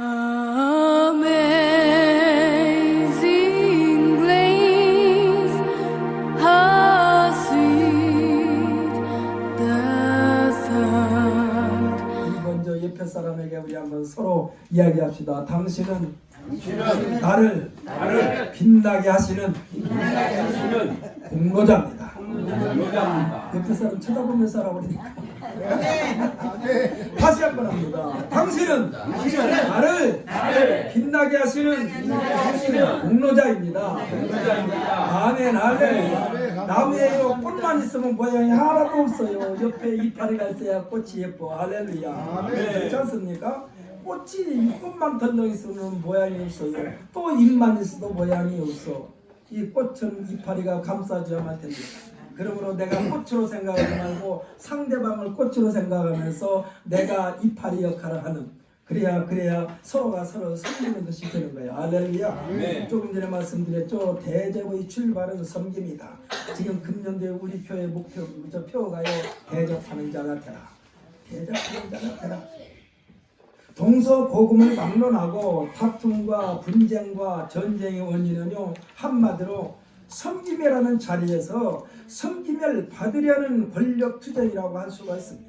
Amazing grace, how sweet the sound. 우리 먼저 옆에 사람에게 우리 한번 서로 이야기합시다. 당신은 나를 빛나게 하시는 공로자입니다. 옆에 사람 쳐다보면서 하라고 그러니까. 다시 한번 합니다. 당신은 나를 빛나게 하시는 공로자입니다. 아멘, 아멘. 나무에요 꽃만 있으면 모양이 하나도 없어요. 옆에 이파리가 있어야 꽃이 예뻐. 할렐루야. 그렇지 않습니까? 꽃이 꽃만 덜렁 있으면 모양이 없어요. 또 잎만 있어도 모양이 없어. 이 꽃은 이파리가 감싸줘야만 됩니다. 그러므로 내가 꽃으로 생각하지 말고 상대방을 꽃으로 생각하면서 내가 이파리 역할을 하는, 그래야 서로가 서로 섬기는 것이 되는 거예요. 할렐루야. 조금 전에 말씀드렸죠. 대접의 출발은 섬김이다. 지금 금년도에 우리 교회 목표, 저 표가요. 대접하는 자가 되라. 대접하는 자가 되라. 동서고금을 막론하고 다툼과 분쟁과 전쟁의 원인은요, 한마디로 섬김이라는 자리에서 섬김을 받으려는 권력 투쟁이라고 할 수가 있습니다.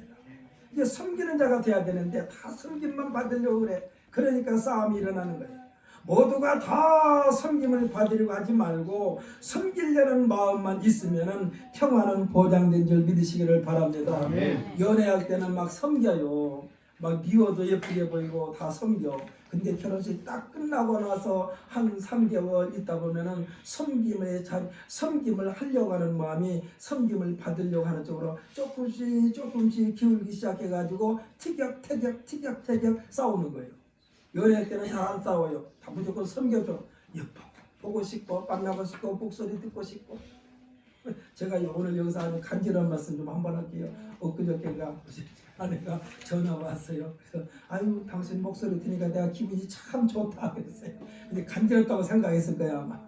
이게 섬기는 자가 돼야 되는데 다 섬김만 받으려고 그래. 그러니까 싸움이 일어나는 거예요. 모두가 다 섬김을 받으려고 하지 말고 섬기려는 마음만 있으면은 평화는 보장된 줄 믿으시기를 바랍니다. 연애할 때는 막 섬겨요. 막 미워도 예쁘게 보이고 다 섬겨. 근데 결혼식 딱 끝나고 나서 한 3개월 있다 보면은 섬김을 하려고 하는 마음이 섬김을 받으려고 하는 쪽으로 조금씩 기울기 시작해가지고 티격태격 싸우는 거예요. 연애할 때는 다 안 싸워요. 다 무조건 섬겨줘. 예뻐. 보고 싶고 만나고 싶고 목소리 듣고 싶고. 제가 오늘 여기서 하는 간절한 말씀 좀 한번 할게요. 엊그저께가 아내가 전화 왔어요. 그래서 아유 당신 목소리 들으니까 내가 기분이 참 좋다 그랬어요. 근데 간절했다고 생각했을 거야 아마.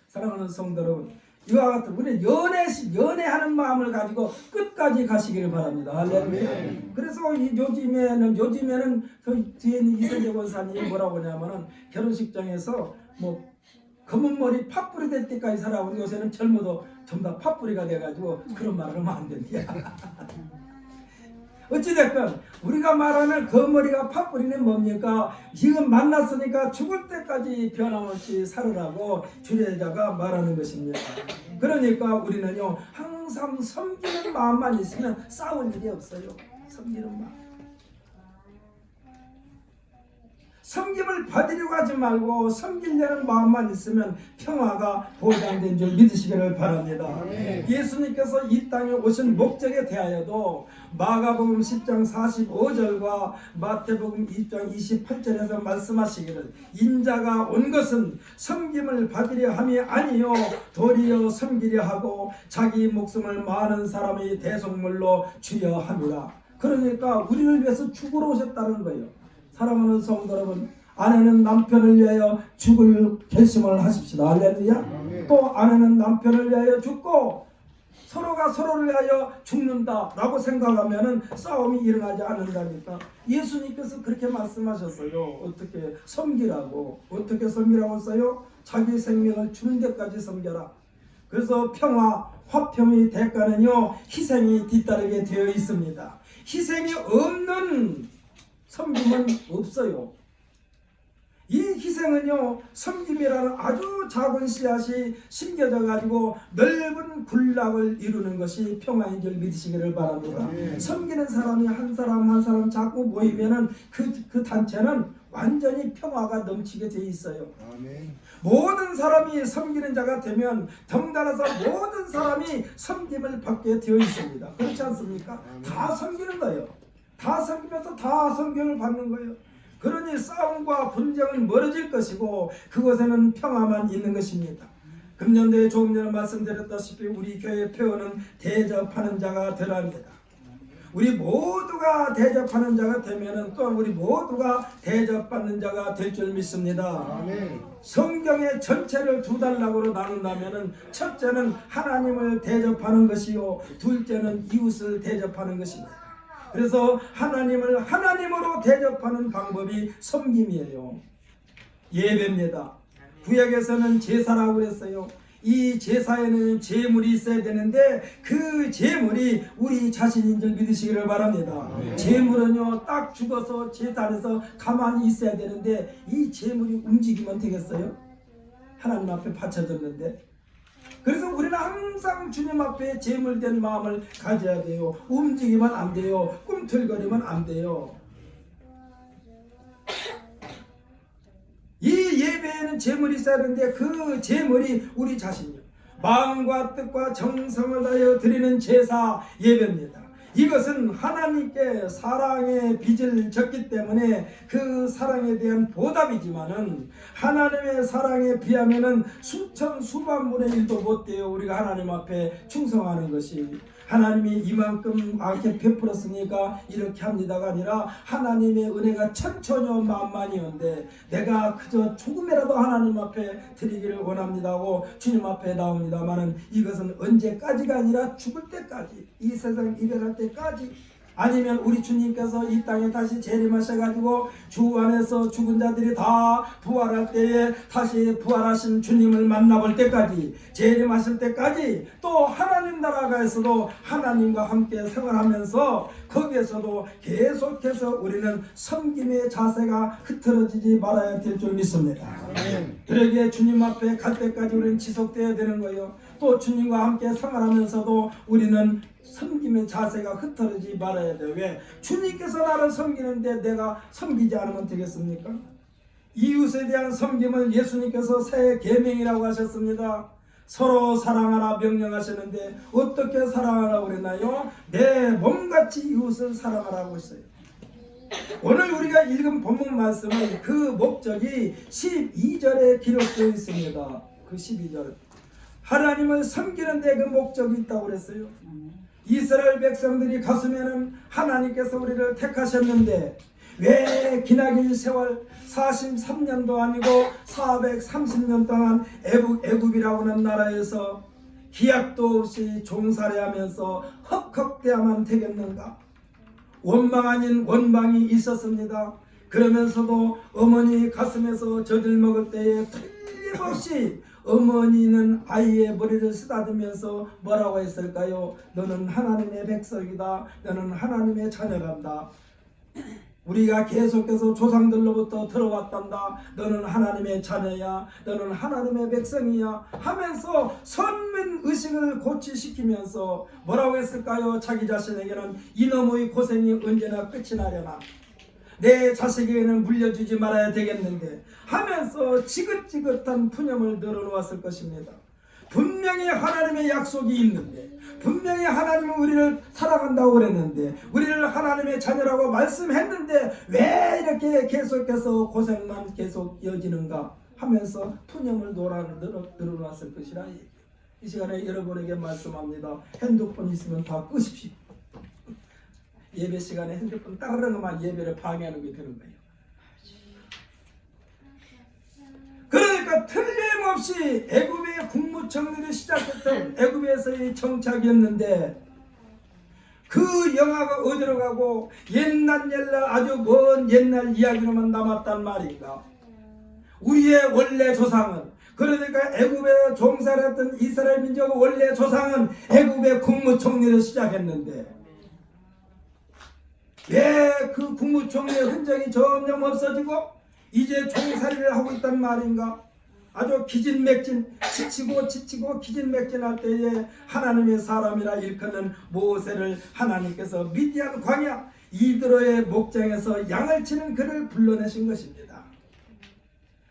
사랑하는 성도 여러분, 이와 같은 우리 연애하는 마음을 가지고 끝까지 가시기를 바랍니다. 할렐루야. 그래서 요즘에는 그 뒤에 있는 이세재 권사님이 뭐라고 하냐면은 결혼식장에서 뭐 검은 머리 팥뿌리 될 때까지 살아오는, 요새는 젊어도 전부 다 팥뿌리가 돼가지고 그런 말을 하면 안 된다. 어찌됐건 우리가 말하는 검머리가 팥뿌리는 뭡니까? 지금 만났으니까 죽을 때까지 변함없이 살으라고 주례자가 말하는 것입니다. 그러니까 우리는요 항상 섬기는 마음만 있으면 싸울 일이 없어요. 섬기는 마음. 섬김을 받으려고 하지 말고 섬기려는 마음만 있으면 평화가 보장된 줄 믿으시기를 바랍니다. 아멘. 예수님께서 이 땅에 오신 목적에 대하여도 마가복음 10장 45절과 마태복음 2장 28절에서 말씀하시기를 인자가 온 것은 섬김을 받으려 함이 아니요 도리어 섬기려 하고 자기 목숨을 많은 사람의 대속물로 주려 함이라. 그러니까 우리를 위해서 죽으러 오셨다는 거예요. 사랑하는 성도 여러분, 아내는 남편을 위하여 죽을 결심을 하십시다. 할렐루야. 또 아내는 남편을 위하여 죽고 서로가 서로를 위하여 죽는다라고 생각하면은 싸움이 일어나지 않는다니까. 예수님께서 그렇게 말씀하셨어요. 어떻게 섬기라고. 어떻게 섬기라고 써요? 자기 생명을 주는 데까지 섬겨라. 그래서 평화, 화평의 대가는요 희생이 뒤따르게 되어 있습니다. 희생이 없는 섬김은 없어요. 이 희생은요 섬김이라는 아주 작은 씨앗이 심겨져 가지고 넓은 군락을 이루는 것이 평화인 줄 믿으시기를 바랍니다. 섬기는 사람이 한 사람 자꾸 모이면은 그 단체는 완전히 평화가 넘치게 돼 있어요. 모든 사람이 섬기는 자가 되면 덩달아서 모든 사람이 섬김을 받게 되어 있습니다. 그렇지 않습니까? 다 섬기는 거예요. 다 섬기면서 다 섬김을 받는 거예요. 그러니 싸움과 분쟁은 멀어질 것이고 그곳에는 평화만 있는 것입니다. 금년도에 조금 전에 말씀드렸다시피 우리 교회 표어는 대접하는 자가 되랍니다. 우리 모두가 대접하는 자가 되면은 또한 우리 모두가 대접받는 자가 될 줄 믿습니다. 성경의 전체를 두 단락으로 나눈다면은 첫째는 하나님을 대접하는 것이요 둘째는 이웃을 대접하는 것입니다. 그래서 하나님을 하나님으로 대접하는 방법이 섬김이에요. 예배입니다. 구약에서는 제사라고 그랬어요. 이 제사에는 제물이 있어야 되는데 그 제물이 우리 자신인 줄 믿으시기를 바랍니다. 제물은요 딱 죽어서 제단에서 가만히 있어야 되는데 이 제물이 움직이면 되겠어요? 하나님 앞에 바쳐졌는데. 그래서 우리는 항상 주님 앞에 제물된 마음을 가져야 돼요. 움직이면 안 돼요. 꿈틀거리면 안 돼요. 이 예배에는 제물이 있어야 하는데 그 제물이 우리 자신이요. 마음과 뜻과 정성을 다하여 드리는 제사 예배입니다. 이것은 하나님께 사랑의 빚을 졌기 때문에 그 사랑에 대한 보답이지만은 하나님의 사랑에 비하면은 수천 수만분의 일도 못 돼요. 우리가 하나님 앞에 충성하는 것이. 하나님이 이만큼 악에 베풀었으니까 이렇게 합니다가 아니라 하나님의 은혜가 천천여 만만이온데 내가 그저 조금이라도 하나님 앞에 드리기를 원합니다고 주님 앞에 나옵니다만은 이것은 언제까지가 아니라 죽을 때까지, 이 세상 이별할 때까지, 아니면 우리 주님께서 이 땅에 다시 재림하셔가지고 주 안에서 죽은 자들이 다 부활할 때에 다시 부활하신 주님을 만나볼 때까지, 재림하실 때까지, 또 하나님 나라가에서도 하나님과 함께 생활하면서 거기에서도 계속해서 우리는 섬김의 자세가 흐트러지지 말아야 될 줄 믿습니다. 그러기에 주님 앞에 갈 때까지 우리는 지속되어야 되는 거예요. 또 주님과 함께 생활하면서도 우리는 섬김의 자세가 흐트러지지 말아야 돼요. 왜? 주님께서 나를 섬기는데 내가 섬기지 않으면 되겠습니까? 이웃에 대한 섬김을 예수님께서 새 계명이라고 하셨습니다. 서로 사랑하라 명령하셨는데 어떻게 사랑하라고 그랬나요? 내 몸같이 이웃을 사랑하라고 했어요. 오늘 우리가 읽은 본문 말씀은 그 목적이 12절에 기록되어 있습니다. 그 12절. 하나님을 섬기는 데 그 목적이 있다고 그랬어요. 이스라엘 백성들이 갔으면은 하나님께서 우리를 택하셨는데 왜 기나긴 세월 43년도 아니고 430년 동안 애굽이라고 하는 나라에서 기약도 없이 종살이하면서 헉헉대야만 되겠는가? 원망 아닌 원망이 있었습니다. 그러면서도 어머니 가슴에서 젖을 먹을 때에 틀림없이 어머니는 아이의 머리를 쓰다듬으면서 뭐라고 했을까요? 너는 하나님의 백성이다. 너는 하나님의 자녀란다. 우리가 계속해서 조상들로부터 들어왔단다. 너는 하나님의 자녀야. 너는 하나님의 백성이야. 하면서 선민의식을 고취시키면서 뭐라고 했을까요? 자기 자신에게는 이놈의 고생이 언제나 끝이 나려나. 내 자식에게는 물려주지 말아야 되겠는데 하면서 지긋지긋한 푸념을 늘어놓았을 것입니다. 분명히 하나님의 약속이 있는데, 분명히 하나님은 우리를 사랑한다고 그랬는데, 우리를 하나님의 자녀라고 말씀했는데 왜 이렇게 계속해서 고생만 계속 이어지는가 하면서 푸념을 늘어놨을 것이라. 이 시간에 여러분에게 말씀합니다. 핸드폰 있으면 다 끄십시오. 예배 시간에 핸드폰 따르는것만 예배를 방해하는 게 되는 거예요. 그러니까 틀림없이 애굽의 국무총리를 시작했던 애굽에서의 정착이었는데 그 영화가 어디로 가고 옛날 아주 먼 옛날 이야기로만 남았단 말인가. 우리의 원래 조상은, 그러니까 애굽에 종살이했던 이스라엘 민족의 원래 조상은 애굽의 국무총리를 시작했는데 왜 그 국무총리의 흔적이 점점 없어지고 이제 종살이를 하고 있단 말인가? 아주 기진맥진, 지치고 기진맥진할 때에 하나님의 사람이라 일컫는 모세를 하나님께서 미디안 광야 이드로의 목장에서 양을 치는 그를 불러내신 것입니다.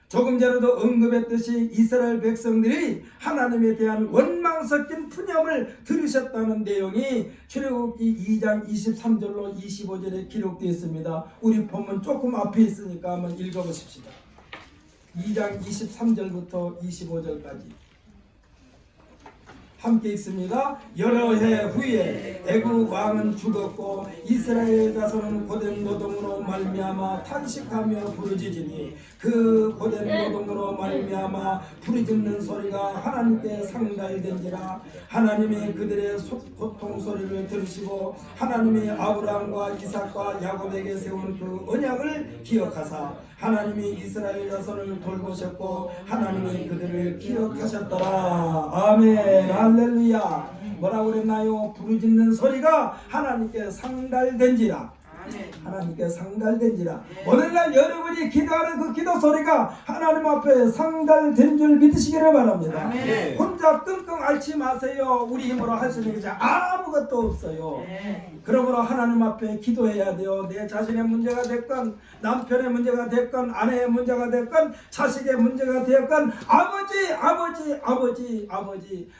조금 전에도 언급했듯이 이스라엘 백성들이 하나님에 대한 원망 섞인 푸념을 들으셨다는 내용이 출애굽기 2장 23절로 25절에 기록되어 있습니다. 우리 본문 조금 앞에 있으니까 한번 읽어보십시다. 2장 23절부터 25절까지 함께 읽습니다. 여러 해 후에 애굽 왕은 죽었고 이스라엘 자손은 고된 노동으로 말미암아 탄식하며 부르짖으니 그 고된 노동으로 말미암아 부르짖는 소리가 하나님께 상달된지라. 하나님이 그들의 고통 소리를 들으시고 하나님이 아브라함과 이삭과 야곱에게 세운 그 언약을 기억하사 하나님이 이스라엘 자손을 돌보셨고 하나님이 그들을 기억하셨더라. 아멘. 할렐루야. 뭐라고 그랬나요? 부르짖는 소리가 하나님께 상달된지라. 하나님께 상달된지라. 오늘날 여러분이 기도하는 그 기도 소리가 하나님 앞에 상달된 줄 믿으시기를 바랍니다. 혼자 끙끙 앓지 마세요. 우리 힘으로 할 수 있는 게 아무것도 없어요. 그러므로 하나님 앞에 기도해야 돼요. 내 자신의 문제가 됐건 남편의 문제가 됐건 아내의 문제가 됐건 자식의 문제가 됐건 아버지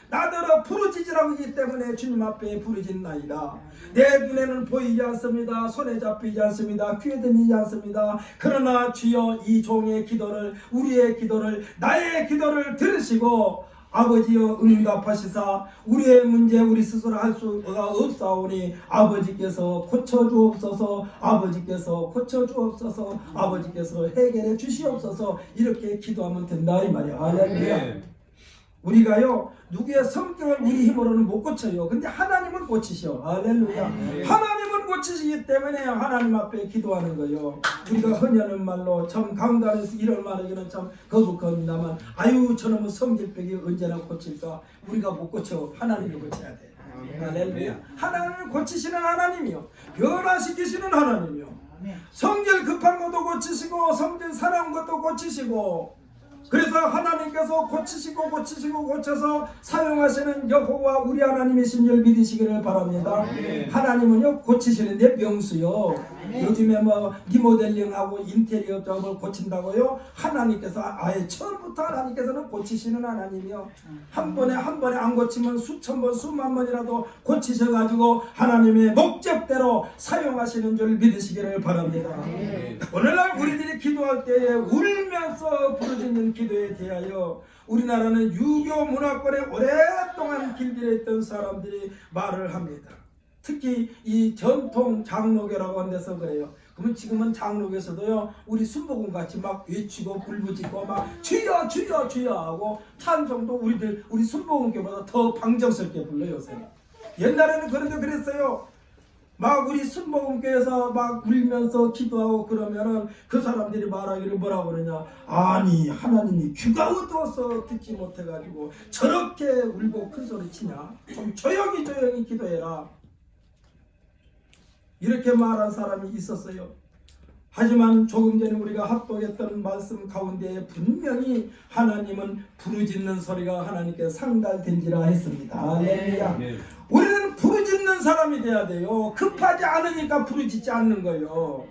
나더러 부르짖으라고 하기 때문에 주님 앞에 부르짖나이다. 내 눈에는 보이지 않습니다. 손에 잡히지 않습니다. 귀에 들리지 않습니다. 그러나 주여 이 종의 기도를, 우리의 기도를, 나의 기도를 들으시고 아버지여 응답하시사 우리의 문제 우리 스스로 할 수가 없사오니 아버지께서 고쳐주옵소서. 아버지께서 고쳐주옵소서. 아버지께서 해결해 주시옵소서. 이렇게 기도하면 된다 이 말이야. 할렐루야. 우리가요 누구의 성격을 우리 힘으로는 못 고쳐요. 근데 하나님은 고치셔. 할렐루야. 하나님은 고치시기 때문에 하나님 앞에 기도하는 거예요. 우리가 흔히하는 말로 참 강단에서 이런 말하기는 참 거북합니다만 아유 저놈의 성질병이 언제나 고칠까. 우리가 못 고쳐. 하나님이 고쳐야 돼. 할렐루야. 하나님을 고치시는 하나님이요, 변화시키시는 하나님이요, 성질 급한 것도 고치시고 성질 사나운 것도 고치시고, 그래서 하나님께서 고쳐서 사용하시는 여호와 우리 하나님이신 줄 믿으시기를 바랍니다. 하나님은요 고치시는데 명수요. 요즘에 뭐 리모델링하고 인테리어 작업을 고친다고요. 하나님께서 아예 처음부터 하나님께서는 고치시는 하나님이요. 한 번에 안 고치면 수천 번 수만 번이라도 고치셔가지고 하나님의 목적대로 사용하시는 줄 믿으시기를 바랍니다. 오늘날 우리들이 기도할 때에 울면서 부르짖는 기도에 대하여 우리나라는 유교 문화권에 오랫동안 길들여있던 사람들이 말을 합니다. 특히 이 전통 장로교라고 하는 데서 그래요. 그러면 지금은 장로교에서도요 우리 순복음 같이 막 외치고 불부짖고 막 주여 주여 주여 하고 찬송도 우리 순복음교보다 더 방정스럽게 불러요 요새. 옛날에는 그랬어요. 막 우리 순복음교에서 막 울면서 기도하고 그러면은 그 사람들이 말하기를 뭐라고 그러냐. 아니 하나님이 귀가 어두워서 듣지 못해가지고 저렇게 울고 큰 소리 치냐. 좀 조용히 기도해라. 이렇게 말한 사람이 있었어요. 하지만 조금 전에 우리가 합독했던 말씀 가운데 분명히 하나님은 부르짖는 소리가 하나님께 상달된지라 했습니다. 할렐루야. 우리는 부르짖는 사람이 돼야 돼요. 급하지 않으니까 부르짖지 않는 거예요.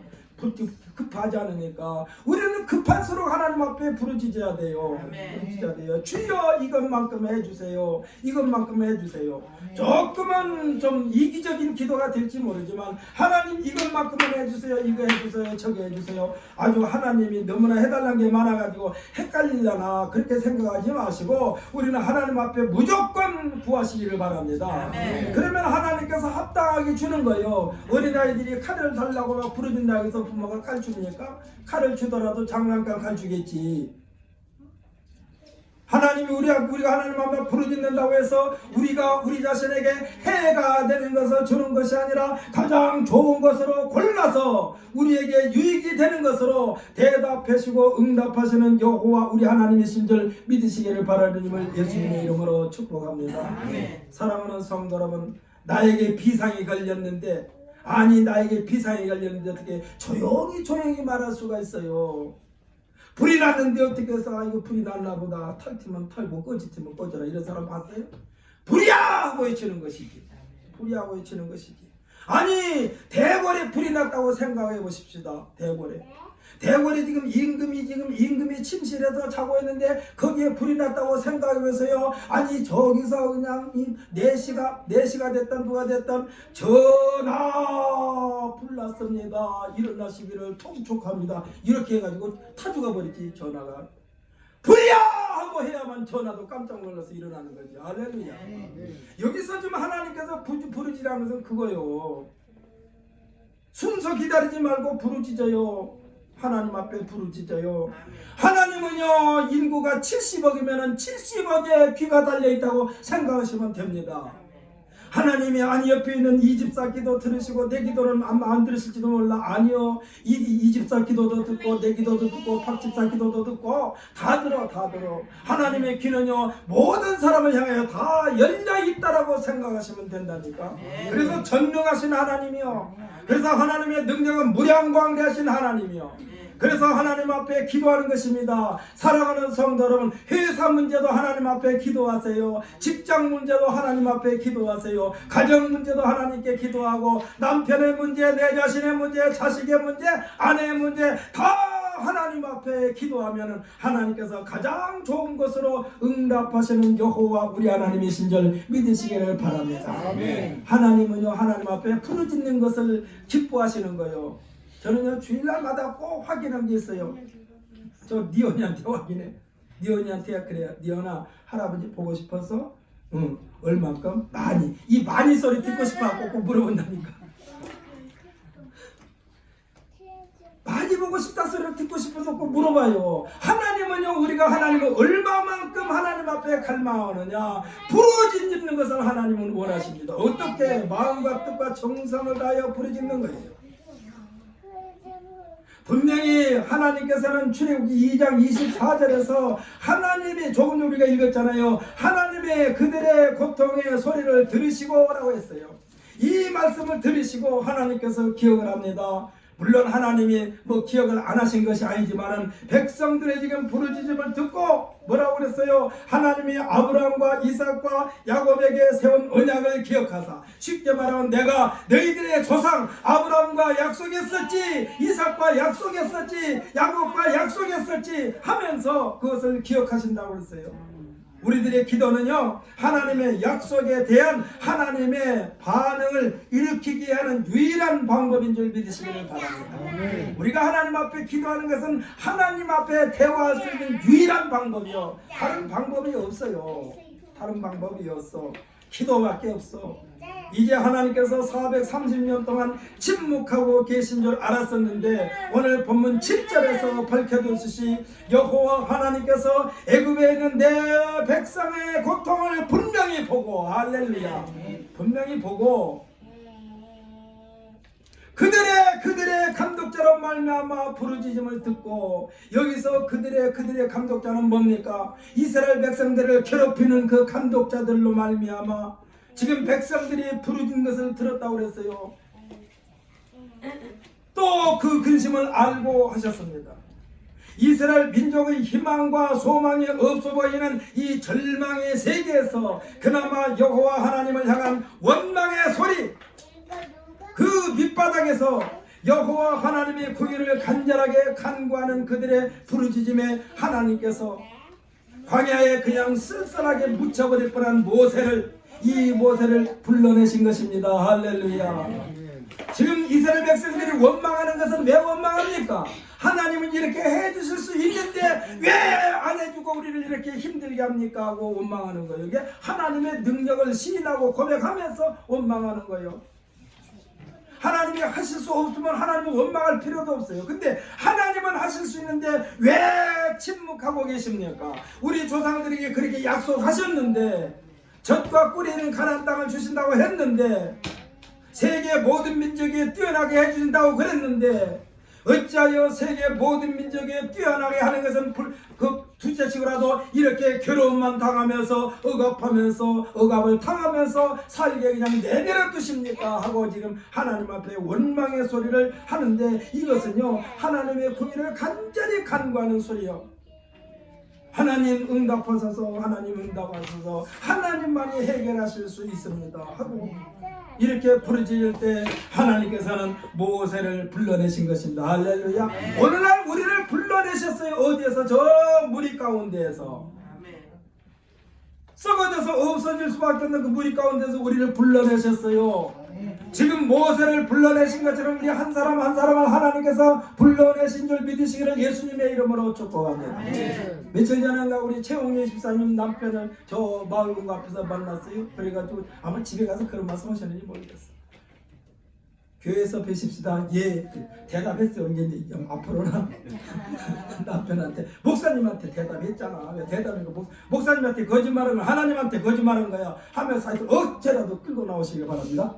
급하지 않으니까 우리는 급할수록 하나님 앞에 부르짖어야 돼요. 부르짖어야 돼요. 주여 이것만큼 해주세요. 이것만큼 해주세요. 조금은 좀 이기적인 기도가 될지 모르지만 하나님 이것만큼은 해주세요. 이거 해주세요. 저거 해주세요. 아주 하나님이 너무나 해달라는 게 많아가지고 헷갈리려나 그렇게 생각하지 마시고 우리는 하나님 앞에 무조건 구하시기를 바랍니다. 그러면 하나님께서 합당하게 주는 거예요. 어린아이들이 칼을 달라고 막 부르짖는다고 해서 부모가 칼 줍니까? 칼을 주더라도 장난감 칼 주겠지. 하나님이 우리가 하나님 앞에 부르짖는다고 해서 우리가 우리 자신에게 해가 되는 것을 주는 것이 아니라 가장 좋은 것으로 골라서 우리에게 유익이 되는 것으로 대답하시고 응답하시는 여호와 우리 하나님이신 줄 믿으시기를 바라님을 예수님의 이름으로 축복합니다. 사랑하는 성도 여러분, 나에게 비상이 걸렸는데 어떻게 조용히 말할 수가 있어요. 불이 났는데 어떻게 해서 이거 불이 났나 보다 털티면 털고 꺼지면 꺼져라 이런 사람 봤어요? 불이야 하고 외치는 것이지. 불이하고 외치는 것이지. 아니 대궐에 불이 났다고 생각해 보십시다. 대궐에 지금 임금이 침실에서 자고 있는데 거기에 불이 났다고 생각해보세요. 아니 저기서 그냥 4시가 됐던 누가 됐던 전하 불났습니다. 일어나시기를 통촉합니다. 이렇게 해가지고 타죽어 버리지. 전화가 불이야 하고 사모해야만 전화도 깜짝 놀라서 일어나는 거죠. 할렐루야. 여기서 지금 하나님께서 부르짖으라는 것은 그거요. 순서 기다리지 말고 부르짖어요. 하나님 앞에 부르짖어요. 하나님은요, 인구가 70억이면 70억에 귀가 달려있다고 생각하시면 됩니다. 하나님이 아니 옆에 있는 이 집사 기도 들으시고 내 기도는 아마 안 들으실지도 몰라. 아니요, 이 집사 기도도 듣고 내 기도도 듣고 박 집사 기도도 듣고 다 들어. 하나님의 귀는요 모든 사람을 향하여 다 열려있다라고 생각하시면 된다니까. 그래서 전능하신 하나님이요, 그래서 하나님의 능력은 무량광대하신 하나님이요, 그래서 하나님 앞에 기도하는 것입니다. 사랑하는 성도 여러분, 회사 문제도 하나님 앞에 기도하세요. 직장 문제도 하나님 앞에 기도하세요. 가정 문제도 하나님께 기도하고, 남편의 문제, 내 자신의 문제, 자식의 문제, 아내의 문제 다 하나님 앞에 기도하면 하나님께서 가장 좋은 것으로 응답하시는 여호와 우리 하나님이신 줄 믿으시기를 바랍니다. 아멘. 하나님은요, 하나님 앞에 부르짖는 것을 기뻐하시는 거예요. 저는요, 주일날마다 꼭 확인한 게 있어요. 저 니언이한테 확인해. 니언이한테 그래요. 니언아, 할아버지 보고 싶어서? 응. 얼만큼? 많이. 이 많이 소리 듣고 싶어갖고 꼭 물어본다니까. 많이 보고 싶다 소리를 듣고 싶어서 꼭 물어봐요. 하나님은요, 우리가 하나님을 얼마만큼 하나님 앞에 갈망하느냐, 부르짖는 것을 하나님은 원하십니다. 어떻게? 마음과 뜻과 정성을 다하여 부르짖는 거예요. 분명히 하나님께서는 출애굽기 2장 24절에서 하나님이, 조금 전 우리가 읽었잖아요. 하나님의 그들의 고통의 소리를 들으시고 라고 했어요. 이 말씀을 들으시고 하나님께서 기억을 합니다. 물론 하나님이 기억을 안 하신 것이 아니지만은 백성들의 지금 부르짖음을 듣고 뭐라고 그랬어요? 하나님이 아브라함과 이삭과 야곱에게 세운 언약을 기억하사, 쉽게 말하면 내가 너희들의 조상 아브라함과 약속했었지, 이삭과 약속했었지, 야곱과 약속했었지 하면서 그것을 기억하신다고 그랬어요. 우리들의 기도는요, 하나님의 약속에 대한 하나님의 반응을 일으키게 하는 유일한 방법인 줄 믿으시기를 바랍니다. 우리가 하나님 앞에 기도하는 것은 하나님 앞에 대화할 수 있는 유일한 방법이요, 다른 방법이 없어요. 다른 방법이 없어. 기도밖에 없어. 이제 하나님께서 430년 동안 침묵하고 계신 줄 알았었는데, 오늘 본문 7절에서 밝혀두시니 여호와 하나님께서 애굽에 있는 내 백성의 고통을 분명히 보고, 할렐루야, 분명히 보고 그들의 감독자로 말미암아 부르짖음을 듣고, 여기서 그들의 감독자는 뭡니까? 이스라엘 백성들을 괴롭히는 그 감독자들로 말미암아 지금 백성들이 부르짖는 것을 들었다고 그랬어요. 또 그 근심을 알고 하셨습니다. 이스라엘 민족의 희망과 소망이 없어 보이는 이 절망의 세계에서 그나마 여호와 하나님을 향한 원망의 소리, 그 밑바닥에서 여호와 하나님의 구유를 간절하게 간구하는 그들의 부르짖음에 하나님께서 광야에 그냥 쓸쓸하게 묻혀버릴 뻔한 이 모세를 불러내신 것입니다. 할렐루야. 지금 이스라엘 백성들이 원망하는 것은 왜 원망합니까? 하나님은 이렇게 해주실 수 있는데 왜 안 해주고 우리를 이렇게 힘들게 합니까? 하고 원망하는 거예요. 이게 하나님의 능력을 시인하고 고백하면서 원망하는 거예요. 하나님이 하실 수 없으면 하나님은 원망할 필요도 없어요. 근데 하나님은 하실 수 있는데 왜 침묵하고 계십니까? 우리 조상들에게 그렇게 약속하셨는데, 젖과 꿀이 있는 가나안 땅을 주신다고 했는데, 세계 모든 민족에 뛰어나게 해주신다고 그랬는데, 어찌하여 세계 모든 민족에 뛰어나게 하는 것은 그 둘째치고라도 이렇게 괴로움만 당하면서 억압을 당하면서 살게 그냥 내버려 두십니까? 하고 지금 하나님 앞에 원망의 소리를 하는데, 이것은요, 하나님의 구위를 간절히 간구하는 소리요. 하나님 응답하소서, 하나님 응답하소서, 하나님만이 해결하실 수 있습니다 하고 이렇게 부르짖을 때 하나님께서는 모세를 불러내신 것입니다. 할렐루야. 오늘날 우리를 불러내셨어요. 어디에서? 저 무리 가운데에서. 썩어져서 없어질 수밖에 없는 그 무리 가운데서 우리를 불러내셨어요. 지금 모세를 불러내신 것처럼 우리 한 사람 한 사람을 하나님께서 불러내신 줄 믿으시기를 예수님의 이름으로 축복합니다. 며칠 전에 우리 최홍예 집사님 남편을 저 마을공고 앞에서 만났어요. 그래가지고 아마 집에 가서 그런 말씀 하셨는지 모르겠어요. 교회에서 뵈십시다. 예, 대답했어요. 이제 앞으로는 남편한테 목사님한테 대답했잖아. 왜 대답이고 목사님한테 거짓말한 거 하나님한테 거짓말한 거야 하면서 하여튼 어째라도 끌고 나오시길 바랍니다.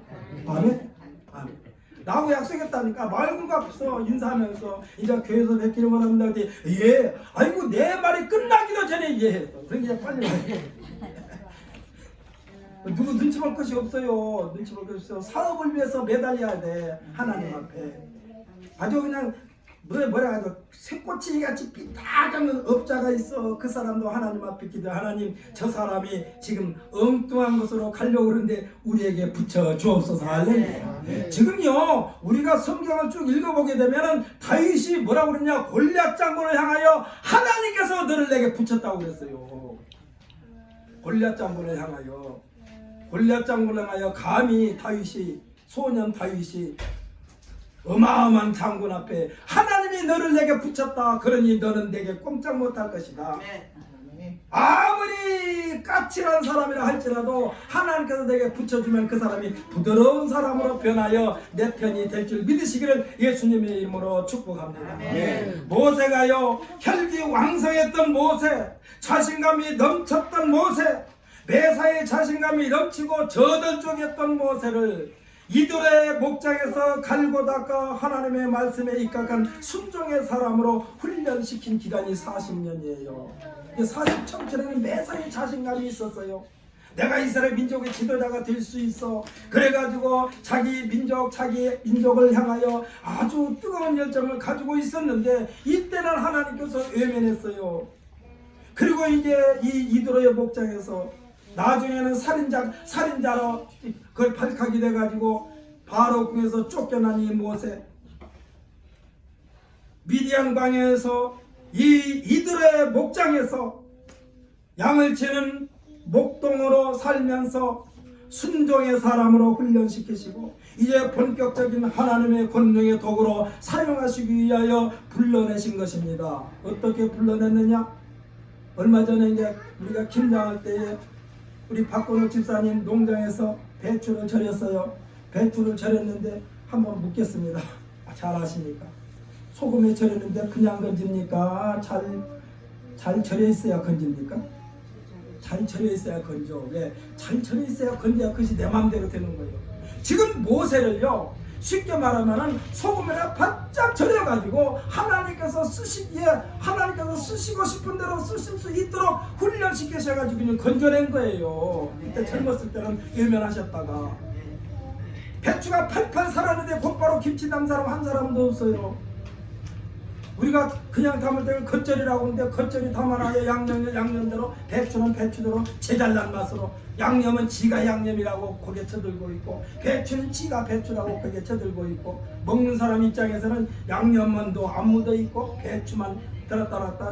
아멘. 아멘. 나하고 약속했다니까 마을공고 앞에서 인사하면서 이제 교회에서 뵙기를 원합니다. 그랬더니 예, 아이고 내 말이 끝나기도 전에 예했어. 그러니까 빨리 누구 눈치 볼 것이 없어요. 눈치 볼 것이 없어요. 사업을 위해서 매달려야 돼. 하나님 앞에. 아주 그냥 뭐라 하죠? 새꼬치 같이 삐딱한 업자가 있어. 그 사람도 하나님 앞에 기도. 하나님 저 사람이 지금 엉뚱한 것으로 가려고 그러는데 우리에게 붙여 주옵소서. 할렐루야. 지금요 우리가 성경을 쭉 읽어보게 되면은 다윗이 뭐라고 그러냐? 골리앗 장군을 향하여 하나님께서 너를 내게 붙였다고 그랬어요. 골리앗 장군을 향하여. 골리앗 장군을 향하여 감히 다윗이 소년 다윗이 어마어마한 장군 앞에 하나님이 너를 내게 붙였다. 그러니 너는 내게 꼼짝 못할 것이다. 아무리 까칠한 사람이라 할지라도 하나님께서 내게 붙여주면 그 사람이 부드러운 사람으로 변하여 내 편이 될 줄 믿으시기를 예수님의 이름으로 축복합니다. 모세가요 혈기왕성했던 모세, 자신감이 넘쳤던 모세, 매사에 자신감이 넘치고 저돌적이었던 모세를 이들의 목장에서 갈고 닦아 하나님의 말씀에 입각한 순종의 사람으로 훈련시킨 기간이 40년이에요. 40청년에는 매사에 자신감이 있었어요. 내가 이스라엘 민족의 지도자가 될 수 있어. 그래가지고 자기 민족을 향하여 아주 뜨거운 열정을 가지고 있었는데 이때는 하나님께서 외면했어요. 그리고 이제 이 이드로의 목장에서 나중에는 살인자로 그걸 발칵이 돼가지고 바로 궁에서 쫓겨난 이 모세, 미디안 광야에서 이 이들의 목장에서 양을 치는 목동으로 살면서 순종의 사람으로 훈련시키시고 이제 본격적인 하나님의 권능의 도구로 사용하시기 위하여 불러내신 것입니다. 어떻게 불러냈느냐? 얼마 전에 이제 우리가 김장할 때에 우리 박건욱 집사님 농장에서 배추를 절였어요. 배추를 절였는데 한번 묻겠습니다. 잘 아십니까? 소금에 절였는데 그냥 건집니까? 잘 절여 있어야 건집니까? 잘 절여 있어야 건져. 왜? 잘 절여 있어야 건져야 그것이 내 마음대로 되는 거예요. 지금 모세를요 쉽게 말하면은 소금에 바짝 절여가지고 하나님께서 쓰시기에 하나님께서 쓰시고 싶은 대로 쓰실 수 있도록 훈련시키셔가지고 그냥 건져낸 거예요. 이때 젊었을 때는 외면하셨다가 배추가 팔팔 살았는데 곧바로 김치 담은 사람 한 사람도 없어요. 우리가 그냥 담을 때는 겉절이라고 하는데 겉절이 담아놔야 양념대로 배추는 배추대로 제잘난 맛으로 양념은 지가 양념이라고 고개 쳐들고 있고 배추는 지가 배추라고 고개 쳐들고 있고 먹는 사람 입장에서는 양념만도 안 묻어 있고 배추만 들었다 놨다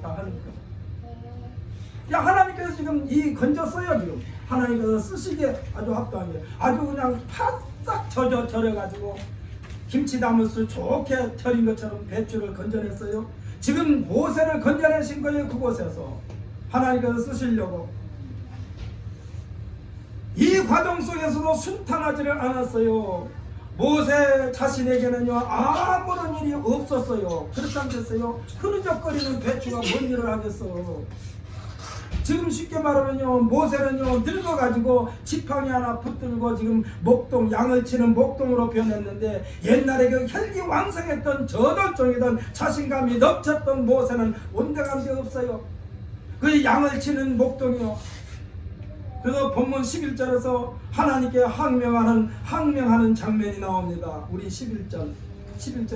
하는 거. 야 하나님께서 지금 이 건졌어요. 지금 하나님께서 쓰시기에 아주 합당해요. 아주 그냥 바싹 절여가지고 김치 담을 수 좋게 절인 것처럼 배추를 건져냈어요. 지금 모세를 건져내신 거예요. 그곳에서 하나님께서 쓰시려고. 이 과정 속에서도 순탄하지를 않았어요. 모세 자신에게는요 아무런 일이 없었어요. 그렇지 않겠어요? 흐느적거리는 배추가 뭔 일을 하겠어. 지금 쉽게 말하면요 모세는요 늙어가지고 지팡이 하나 붙들고 지금 목동 양을 치는 목동으로 변했는데 옛날에 그 혈기왕성했던 저돌적이던 자신감이 넘쳤던 모세는 온데간데 없어요. 그 양을 치는 목동이요. 그래서 본문 11절에서 하나님께 항명하는 장면이 나옵니다. 우리 11절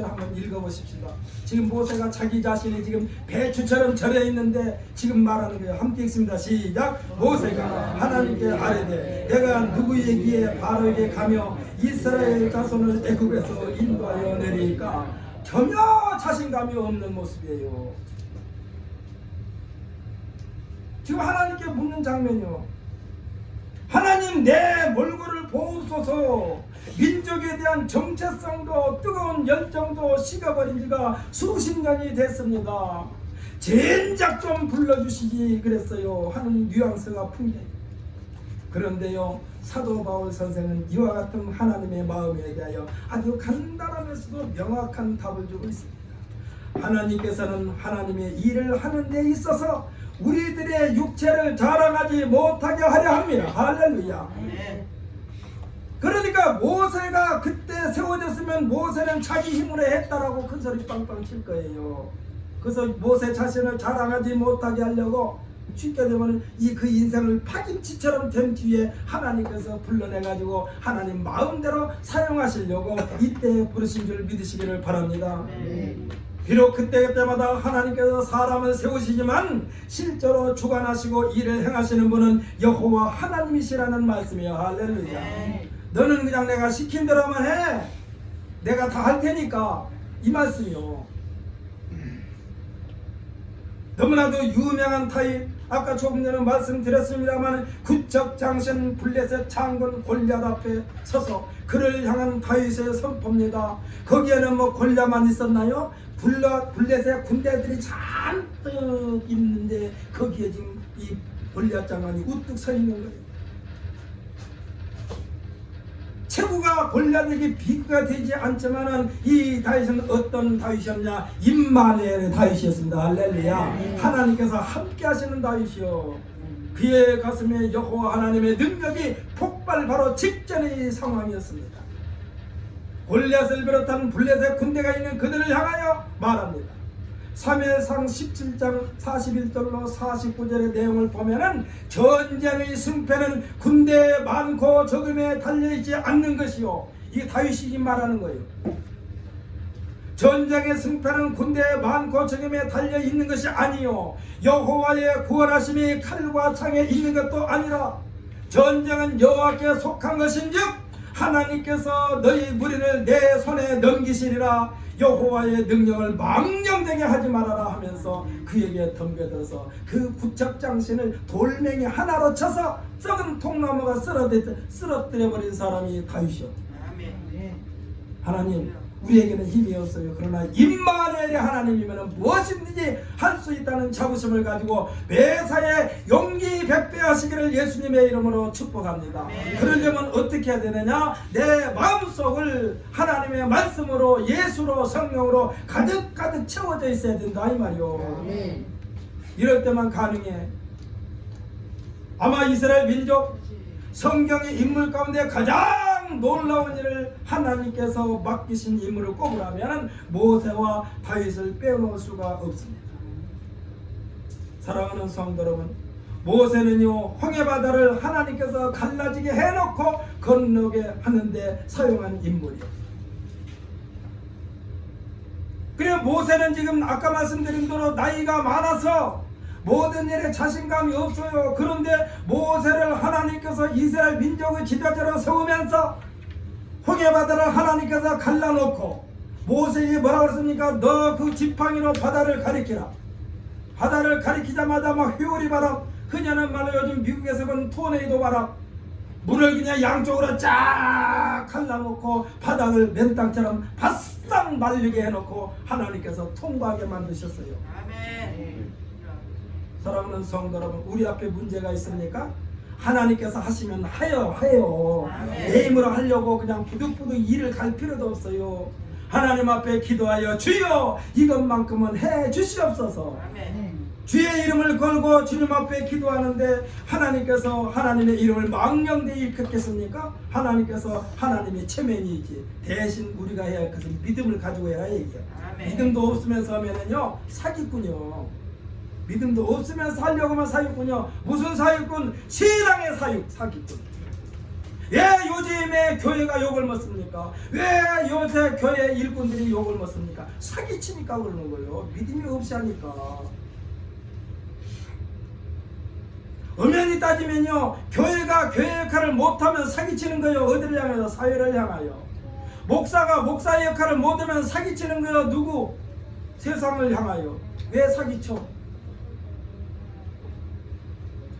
한번 읽어보십시다. 지금 모세가 자기 자신이 지금 배추처럼 절여 있는데 지금 말하는 거예요. 함께 읽습니다. 시작. 모세가 하나님께 아뢰되 내가 누구의 귀에 바로에게 가며 이스라엘 자손을 애굽에서 인도하여 내리니까 전혀 자신감이 없는 모습이에요. 지금 하나님께 묻는 장면이요. 하나님 내 몰골을 보옵소서. 민족에 대한 정체성도 뜨거운 열정도 식어버린 지가 수십 년이 됐습니다. 젠작 좀 불러주시지 그랬어요 하는 뉘앙스가 풍겨요. 그런데요, 사도 바울 선생은 이와 같은 하나님의 마음에 대하여 아주 간단하면서도 명확한 답을 주고 있습니다. 하나님께서는 하나님의 일을 하는 데 있어서 우리들의 육체를 자랑하지 못하게 하려 합니다. 할렐루야. 그러니까 모세가 그때 세워졌으면 모세는 자기 힘으로 했다라고 큰 소리 빵빵 칠 거예요. 그래서 모세 자신을 자랑하지 못하게 하려고 쉽게 되면 그 인생을 파김치처럼 된 뒤에 하나님께서 불러내가지고 하나님 마음대로 사용하시려고 이때 부르신 줄 믿으시기를 바랍니다. 비록 그때마다 하나님께서 사람을 세우시지만 실제로 주관하시고 일을 행하시는 분은 여호와 하나님이시라는 말씀이에요. 할렐루야. 너는 그냥 내가 시킨 대로만 해. 내가 다 할 테니까, 이 말씀이요. 너무나도 유명한 타입, 아까 조금 전에 말씀드렸습니다만 구척장신 블레셋 장군 골리앗 앞에 서서 그를 향한 다윗의 선포입니다. 거기에는 뭐 골리앗만 있었나요? 블레셋 군대들이 잔뜩 있는데 거기에 지금 이 골리앗 장관이 우뚝 서 있는 거예요. 체구가 골리앗에게 비교가 되지 않지만은 이 다윗은 어떤 다윗이었냐? 임마누엘의 다윗이었습니다. 할렐루야. 하나님께서 함께 하시는 다윗이요. 그의 가슴에 여호와 하나님의 능력이 폭발 바로 직전의 상황이었습니다. 골리앗을 비롯한 블레셋 군대가 있는 그들을 향하여 말합니다. 3회상 17장 41절로 49절의 내용을 보면은 전쟁의 승패는 군대 많고 적음에 달려있지 않는 것이요. 이게 다윗이 말하는 거예요. 전쟁의 승패는 군대에 많고 적음에 달려있는 것이 아니요, 여호와의 구원하심이 칼과 창에 있는 것도 아니라 전쟁은 여호와께 속한 것인즉 하나님께서 너희 무리를 내 손에 넘기시리라. 여호와의 능력을 망령되게 하지 말아라 하면서 그에게 덤벼들어서 그 구척장신을 돌멩이 하나로 쳐서 썩은 통나무가 쓰러뜨려버린 사람이 다윗이요. 하나님, 우리에게는 힘이 없어요. 그러나 임마누엘의 하나님이면 무엇이든지 할 수 있다는 자부심을 가지고 매사에 용기 백배하시기를 예수님의 이름으로 축복합니다. 그러려면 어떻게 해야 되느냐? 내 마음속을 하나님의 말씀으로, 예수로, 성령으로 가득가득 채워져 있어야 된다 이 말이요. 이럴 때만 가능해. 아마 이스라엘 민족 성경의 인물 가운데 가장 놀라운 일을 하나님께서 맡기신 인물을 꼽으라면 모세와 다윗을 빼놓을 수가 없습니다. 사랑하는 성도 여러분, 모세는요 홍해바다를 하나님께서 갈라지게 해놓고 건너게 하는데 사용한 인물이에요. 그래 모세는 지금 아까 말씀드린 대로 나이가 많아서 모든 일에 자신감이 없어요. 그런데 모세를 하나님께서 이스라엘 민족의 지도자로 세우면서 홍해바다를 하나님께서 갈라놓고 모세에게 뭐라고 했습니까? 너 그 지팡이로 바다를 가리키라. 바다를 가리키자마자 막 회오리 바람, 흔히하는 말로 요즘 미국에서 본 토네이도 바람, 물을 그냥 양쪽으로 쫙 갈라놓고 바닥을 맨땅처럼 바싹 말리게 해놓고 하나님께서 통과하게 만드셨어요. 아멘. 사랑하는 성도 여러분, 우리 앞에 문제가 있습니까? 하나님께서 하시면 해요. 내 힘으로 하려고 그냥 부득부득 일을 갈 필요도 없어요. 하나님 앞에 기도하여 주여 이것만큼은 해 주시옵소서. 주의 이름을 걸고 주님 앞에 기도하는데 하나님께서 하나님의 이름을 망령되이 일컫겠습니까? 하나님께서 하나님의 체면이지 대신 우리가 해야 할 것은 믿음을 가지고 해야 해요. 믿음도 없으면서 하면은요 사기꾼이요. 믿음도 없으면서 하려고 하면 사기꾼이요. 무슨 사기꾼? 신앙의 사기꾼. 왜 요즘에 교회가 욕을 먹습니까? 왜 요새 교회 일꾼들이 욕을 먹습니까? 사기치니까 그러는 거예요. 믿음이 없이 하니까. 엄연히 따지면요 교회가 교회 역할을 못하면 사기치는 거예요. 어디를 향하여? 사회를 향하여. 목사가 목사의 역할을 못하면 사기치는 거예요. 누구? 세상을 향하여. 왜 사기쳐?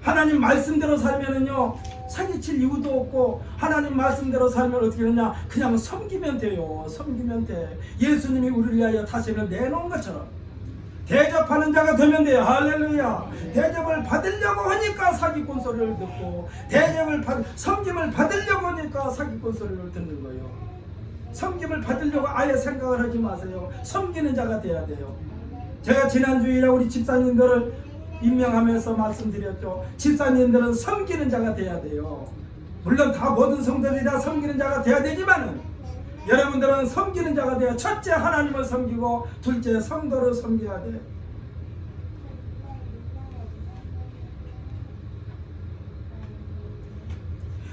하나님 말씀대로 살면은요 사기칠 이유도 없고, 하나님 말씀대로 살면 어떻게 되냐, 그냥 섬기면 돼요. 섬기면 돼. 예수님이 우리를 위하여 다시는 내놓은 것처럼 대접하는 자가 되면 돼요. 할렐루야. 대접을 받으려고 하니까 사기꾼 소리를 듣고, 섬김을 받으려고 하니까 사기꾼 소리를 듣는 거예요. 섬김을 받으려고 아예 생각을 하지 마세요. 섬기는 자가 돼야 돼요. 제가 지난주일에 우리 집사님들을 임명하면서 말씀드렸죠. 집사님들은 섬기는 자가 돼야 돼요. 물론 다 모든 성도들이 다 섬기는 자가 돼야 되지만은, 여러분들은 섬기는 자가 돼야, 첫째 하나님을 섬기고 둘째 성도를 섬겨야 돼.